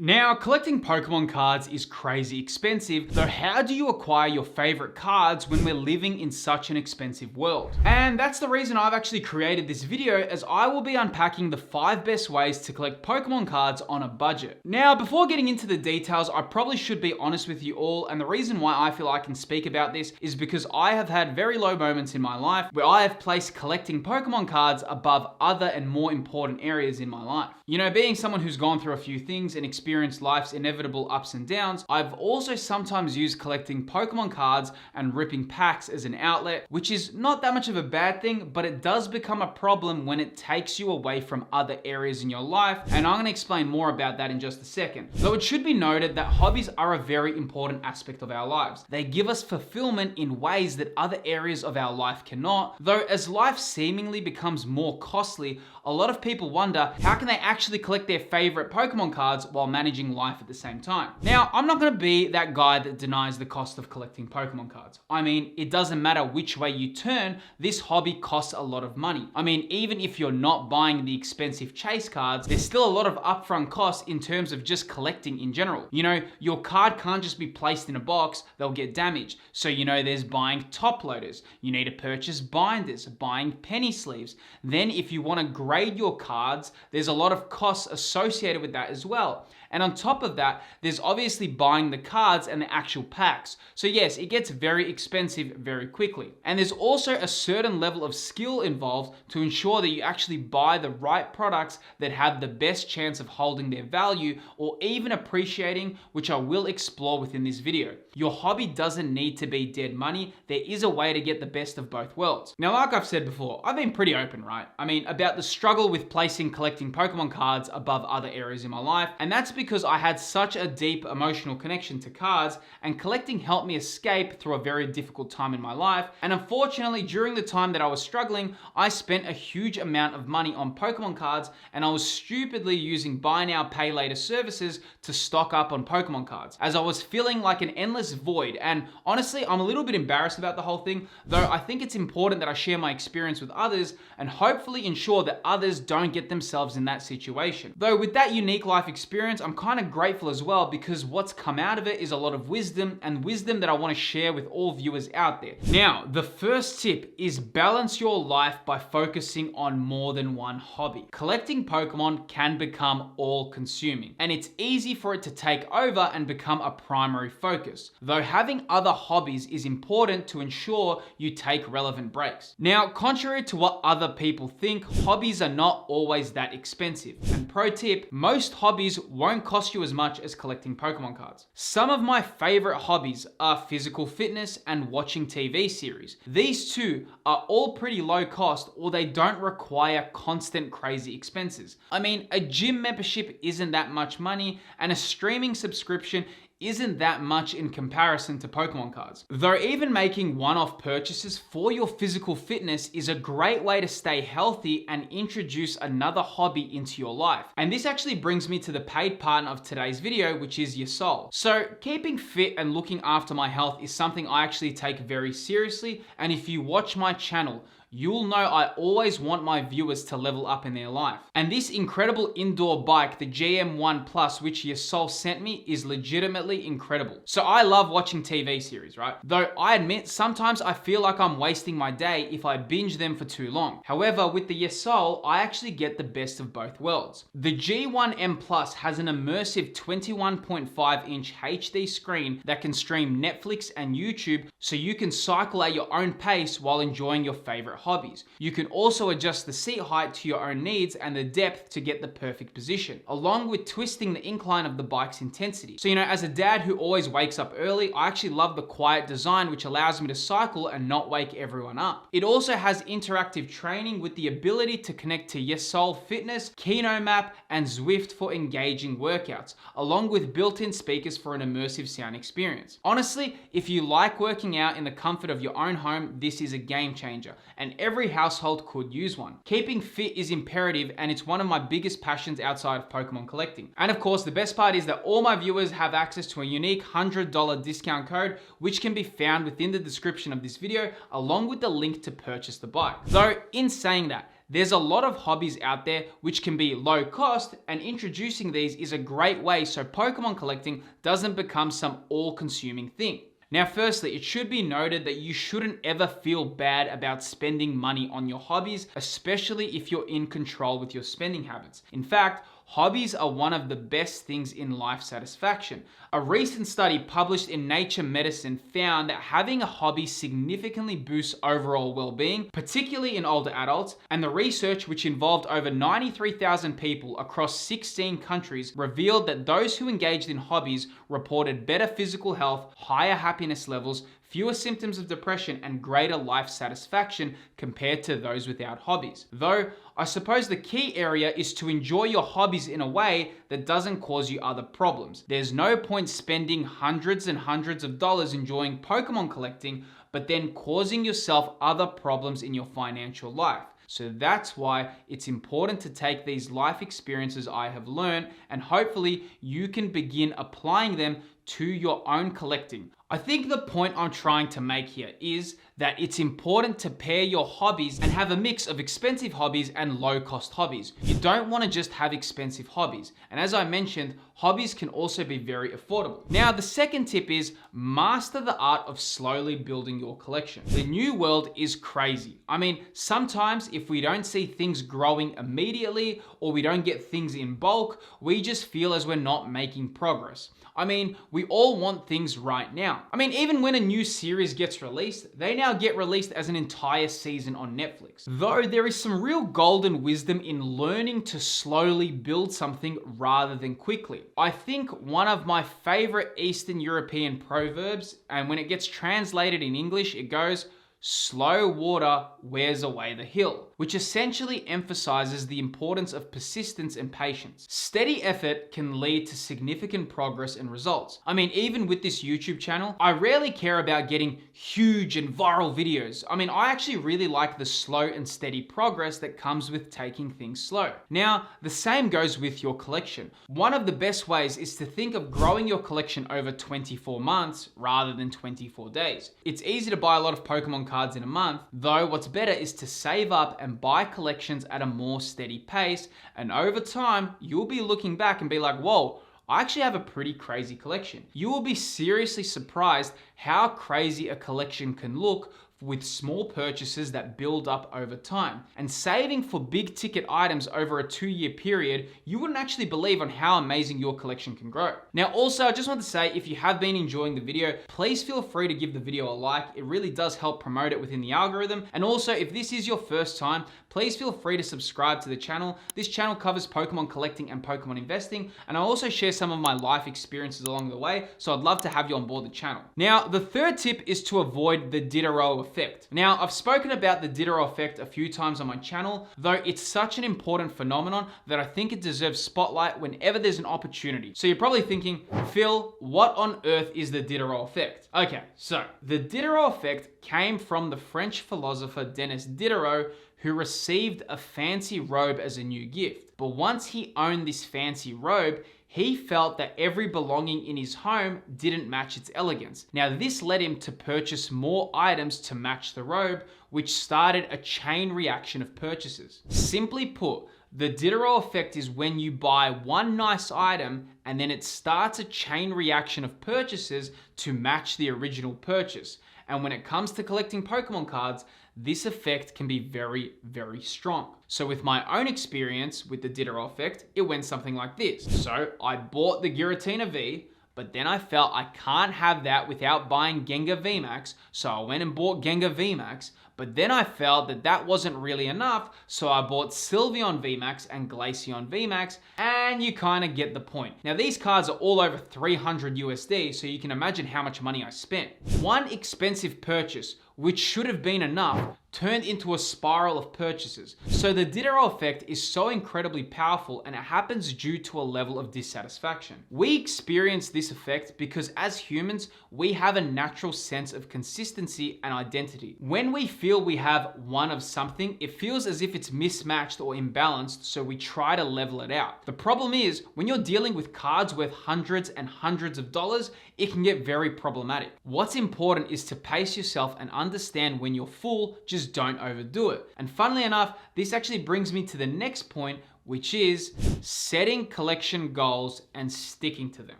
Now, collecting Pokemon cards is crazy expensive, though how do you acquire your favorite cards when we're living in such an expensive world? And that's the reason I've actually created this video, as I will be unpacking the 5 best ways to collect Pokemon cards on a budget. Now, before getting into the details, I probably should be honest with you all, and the reason why I feel I can speak about this is because I have had very low moments in my life where I have placed collecting Pokemon cards above other and more important areas in my life. You know, being someone who's gone through a few things and experienced life's inevitable ups and downs, I've also sometimes used collecting Pokemon cards and ripping packs as an outlet, which is not that much of a bad thing, but it does become a problem when it takes you away from other areas in your life, and I'm going to explain more about that in just a second. Though it should be noted that hobbies are a very important aspect of our lives. They give us fulfillment in ways that other areas of our life cannot, though as life seemingly becomes more costly, a lot of people wonder how can they actually collect their favorite Pokemon cards while managing life at the same time. Now, I'm not going to be that guy that denies the cost of collecting Pokemon cards. I mean, it doesn't matter which way you turn, this hobby costs a lot of money. I mean, even if you're not buying the expensive chase cards, there's still a lot of upfront costs in terms of just collecting in general. You know, your card can't just be placed in a box, they'll get damaged. So, you know, there's buying top loaders. You need to purchase binders, buying penny sleeves. Then if you want to grade your cards, there's a lot of costs associated with that as well. And on top of that, there's obviously buying the cards and the actual packs. So yes, it gets very expensive very quickly. And there's also a certain level of skill involved to ensure that you actually buy the right products that have the best chance of holding their value or even appreciating, which I will explore within this video. Your hobby doesn't need to be dead money. There is a way to get the best of both worlds. Now, like I've said before, I've been pretty open, right? I mean, about the struggle with placing collecting Pokemon cards above other areas in my life, and that's because I had such a deep emotional connection to cards, and collecting helped me escape through a very difficult time in my life. And unfortunately, during the time that I was struggling, I spent a huge amount of money on Pokemon cards, and I was stupidly using buy now, pay later services to stock up on Pokemon cards, as I was feeling like an endless void. And honestly, I'm a little bit embarrassed about the whole thing, though I think it's important that I share my experience with others and hopefully ensure that others don't get themselves in that situation. Though with that unique life experience, I'm kind of grateful as well, because what's come out of it is a lot of wisdom, and wisdom that I want to share with all viewers out there. Now, the first tip is balance your life by focusing on more than one hobby. Collecting Pokemon can become all-consuming, and it's easy for it to take over and become a primary focus, though having other hobbies is important to ensure you take relevant breaks. Now, contrary to what other people think, hobbies are not always that expensive. And pro tip, most hobbies won't cost you as much as collecting Pokemon cards. Some of my favorite hobbies are physical fitness and watching TV series. These two are all pretty low cost, or they don't require constant crazy expenses. I mean, a gym membership isn't that much money, and a streaming subscription isn't that much in comparison to Pokemon cards. Though even making one-off purchases for your physical fitness is a great way to stay healthy and introduce another hobby into your life. And this actually brings me to the paid partner of today's video, which is YESOUL. So keeping fit and looking after my health is something I actually take very seriously, and if you watch my channel, you'll know I always want my viewers to level up in their life. And this incredible indoor bike, the G1M PLUS, which YESOUL sent me, is legitimately incredible. So I love watching TV series, right? Though I admit, sometimes I feel like I'm wasting my day if I binge them for too long. However, with the YESOUL, I actually get the best of both worlds. The G1M PLUS has an immersive 21.5-inch HD screen that can stream Netflix and YouTube, so you can cycle at your own pace while enjoying your favorite hobbies. You can also adjust the seat height to your own needs and the depth to get the perfect position, along with twisting the incline of the bike's intensity. So, you know, as a dad who always wakes up early, I actually love the quiet design, which allows me to cycle and not wake everyone up. It also has interactive training with the ability to connect to YESOUL Fitness, Kinomap, and Zwift for engaging workouts, along with built-in speakers for an immersive sound experience. Honestly, if you like working out in the comfort of your own home, this is a game changer, and every household could use one. Keeping fit is imperative, and it's one of my biggest passions outside of Pokemon collecting. And of course, the best part is that all my viewers have access to a unique $100 discount code, which can be found within the description of this video, along with the link to purchase the bike. Though, in saying that, There's a lot of hobbies out there which can be low cost, and introducing these is a great way so Pokemon collecting doesn't become some all-consuming thing. Now, firstly, it should be noted that you shouldn't ever feel bad about spending money on your hobbies, especially if you're in control with your spending habits. In fact, hobbies are one of the best things in life satisfaction. A recent study published in Nature Medicine found that having a hobby significantly boosts overall well-being, particularly in older adults, and the research, which involved over 93,000 people across 16 countries, revealed that those who engaged in hobbies reported better physical health, higher happiness levels, fewer symptoms of depression, and greater life satisfaction compared to those without hobbies. Though, I suppose the key area is to enjoy your hobbies in a way that doesn't cause you other problems. There's no point spending hundreds and hundreds of dollars enjoying Pokemon collecting, but then causing yourself other problems in your financial life. So that's why it's important to take these life experiences I have learned, and hopefully you can begin applying them to your own collecting. I think the point I'm trying to make here is that it's important to pair your hobbies and have a mix of expensive hobbies and low-cost hobbies. You don't want to just have expensive hobbies. And as I mentioned, hobbies can also be very affordable. Now, the second tip is master the art of slowly building your collection. The new world is crazy. I mean, sometimes if we don't see things growing immediately or we don't get things in bulk, we just feel as we're not making progress. I mean, we all want things right now. I mean, even when a new series gets released, they now get released as an entire season on Netflix. Though there is some real golden wisdom in learning to slowly build something rather than quickly. I think one of my favorite Eastern European proverbs, and when it gets translated in English, it goes, "Slow water wears away the hill," which essentially emphasizes the importance of persistence and patience. Steady effort can lead to significant progress and results. I mean, even with this YouTube channel, I rarely care about getting huge and viral videos. I mean, I actually really like the slow and steady progress that comes with taking things slow. Now, the same goes with your collection. One of the best ways is to think of growing your collection over 24 months rather than 24 days. It's easy to buy a lot of Pokemon cards in a month, though what's better is to save up and buy collections at a more steady pace, and over time, you'll be looking back and be like, whoa, I actually have a pretty crazy collection. You will be seriously surprised how crazy a collection can look with small purchases that build up over time. And saving for big ticket items over a 2-year period, you wouldn't actually believe on how amazing your collection can grow. Now, also, I just want to say, if you have been enjoying the video, please feel free to give the video a like. It really does help promote it within the algorithm. And also, if this is your first time, please feel free to subscribe to the channel. This channel covers Pokemon collecting and Pokemon investing, and I also share some of my life experiences along the way, so I'd love to have you on board the channel. Now, the third tip is to avoid the Diderot effect. Now, I've spoken about the Diderot effect a few times on my channel, though it's such an important phenomenon that I think it deserves spotlight whenever there's an opportunity. So you're probably thinking, Phil, what on earth is the Diderot effect? Okay, so the Diderot effect came from the French philosopher Denis Diderot, who received a fancy robe as a new gift. But once he owned this fancy robe, he felt that every belonging in his home didn't match its elegance. Now, this led him to purchase more items to match the robe, which started a chain reaction of purchases. Simply put, the Diderot effect is when you buy one nice item and then it starts a chain reaction of purchases to match the original purchase. And when it comes to collecting Pokemon cards, this effect can be very, very strong. So with my own experience with the Diderot effect, it went something like this. So I bought the Giratina V, but then I felt I can't have that without buying Gengar VMAX, so I went and bought Gengar VMAX, but then I felt that that wasn't really enough, so I bought Sylveon VMAX and Glaceon VMAX, and you kind of get the point. Now, these cards are all over 300 USD, so you can imagine how much money I spent. One expensive purchase, which should have been enough, turned into a spiral of purchases. So the Diderot effect is so incredibly powerful, and it happens due to a level of dissatisfaction. We experience this effect because as humans, we have a natural sense of consistency and identity. When we feel we have one of something, it feels as if it's mismatched or imbalanced, so we try to level it out. The problem is, when you're dealing with cards worth hundreds and hundreds of dollars, it can get very problematic. What's important is to pace yourself and understand when you're full, just don't overdo it. And funnily enough, this actually brings me to the next point, which is setting collection goals and sticking to them.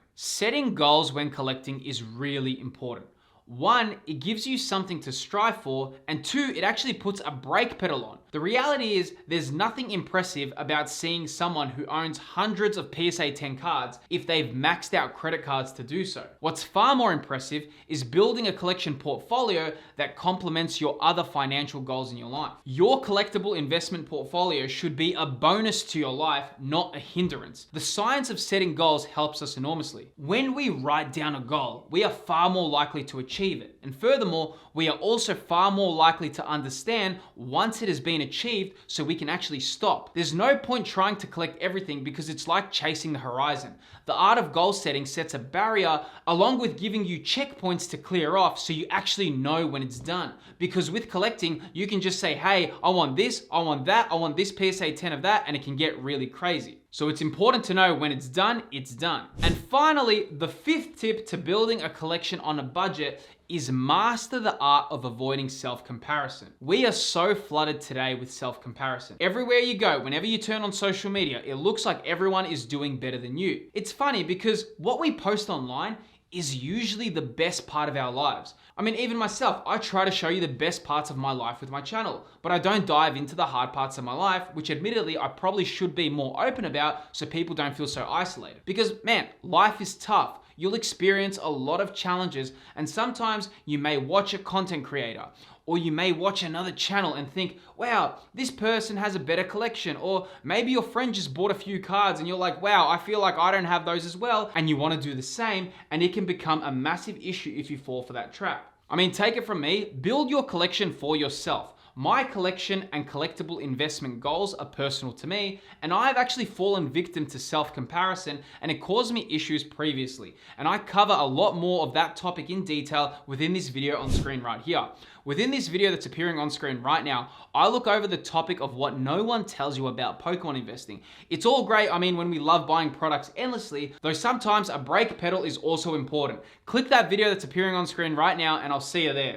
Setting goals when collecting is really important. One, it gives you something to strive for, and two, it actually puts a brake pedal on. The reality is, there's nothing impressive about seeing someone who owns hundreds of PSA 10 cards if they've maxed out credit cards to do so. What's far more impressive is building a collection portfolio that complements your other financial goals in your life. Your collectible investment portfolio should be a bonus to your life, not a hindrance. The science of setting goals helps us enormously. When we write down a goal, we are far more likely to achieve it. And furthermore, we are also far more likely to understand once it has been achieved, so we can actually stop. There's no point trying to collect everything because it's like chasing the horizon. The art of goal setting sets a barrier along with giving you checkpoints to clear off so you actually know when it's done. Because with collecting, you can just say, hey, I want this, I want that, I want this PSA 10 of that, and it can get really crazy. So it's important to know when it's done, it's done. And finally, the fifth tip to building a collection on a budget is master the art of avoiding self-comparison. We are so flooded today with self-comparison. Everywhere you go, whenever you turn on social media, it looks like everyone is doing better than you. It's funny because what we post online is usually the best part of our lives. I mean, even myself, I try to show you the best parts of my life with my channel, but I don't dive into the hard parts of my life, which admittedly I probably should be more open about so people don't feel so isolated. Because man, life is tough. You'll experience a lot of challenges, and sometimes you may watch a content creator, or you may watch another channel and think, wow, this person has a better collection. Or maybe your friend just bought a few cards and you're like, wow, I feel like I don't have those as well. And you want to do the same, and it can become a massive issue if you fall for that trap. I mean, take it from me, build your collection for yourself. My collection and collectible investment goals are personal to me, and I've actually fallen victim to self-comparison, and it caused me issues previously. And I cover a lot more of that topic in detail within this video on screen right here. Within this video that's appearing on screen right now, I look over the topic of what no one tells you about Pokemon investing. It's all great, I mean, when we love buying products endlessly, though sometimes a brake pedal is also important. Click that video that's appearing on screen right now, and I'll see you there.